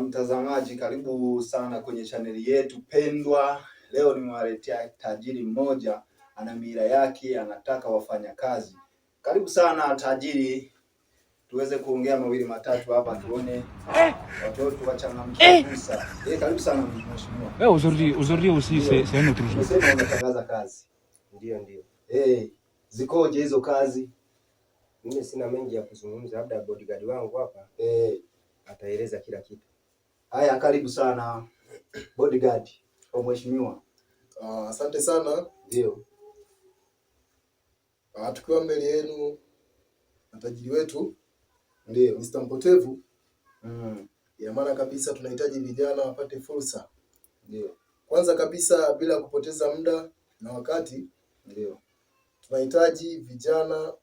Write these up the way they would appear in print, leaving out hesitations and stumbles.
Mtazamaji, karibu sana kwenye chaneli yetu pendwa. Leo nimewaletea tajiri mmoja, ana mila yake, anataka wafanyakazi. Karibu sana tajiri, tuweze kuongea mawili matatu hapa, tuone watoto wachangamke fursa. Karibu sana mheshimiwa. Aujourd'hui aussi c'est un autre jour. Sema unatangaza kazi. Ndio. Zikoje hizo kazi? Mimi sina mengi ya kuzungumza, labda bodyguard wangu hapa ataeleza kila kitu. Haya, karibu sana bodyguard kwa mheshimiwa. Asante sana. Ndio. Tukiwa mbele yenu na tajiri wetu ndio Mr. Mpotevu. Ya maana kabisa tunahitaji vijana wapate fursa. Ndio. Kwanza kabisa bila kupoteza muda na wakati, ndio tunahitaji vijana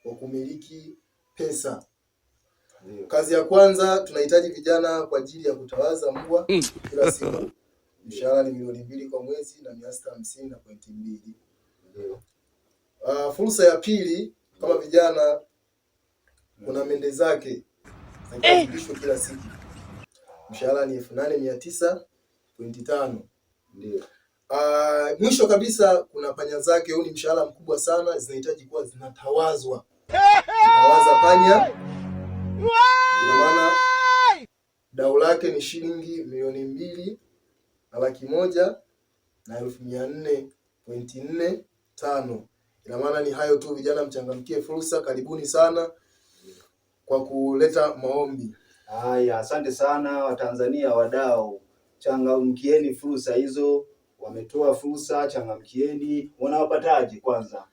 wa kumiliki pesa. Ndio. Kazi ya kwanza tunahitaji vijana kwa ajili ya kutawaza mbwa kila siku. Mshahara ni milioni 2 kwa mwezi na 650.2. Ndio. Fursa ya pili, kama vijana kuna mende zake zinazalishwa kila siku. Mshahara ni 89.5. Ndio. Mwisho kabisa kuna panya zake, huu ni mshahara mkubwa sana, zinahitaji kuwa zinatawazwa. Tawaza panya. Ina maana dau lake ni shilingi milioni 2,104,445. Ina maana ni hayo tu, vijana mchangamkie fursa. Karibuni sana kwa kuleta maombi. Haya, asante sana Watanzania wadau. Changamkieni fursa hizo. Wametoa fursa, changamkieni. Wanawapataje kwanza?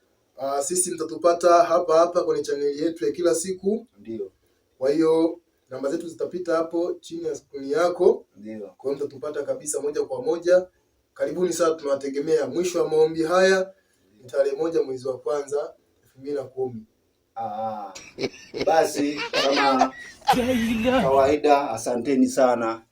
Sisi mtatupata hapa kwenye chaneli yetu ya kila siku. Ndio. Kwa hiyo namba zetu zitapita hapo chini ya skrini yako. Ndio. Kwa hiyo mtatupata kabisa moja kwa moja. Karibuni sana, tunawategemea. Mwisho wa maombi haya ni tarehe 1 mwezi wa kwanza 2010. Basi kama kawaida, asanteni sana.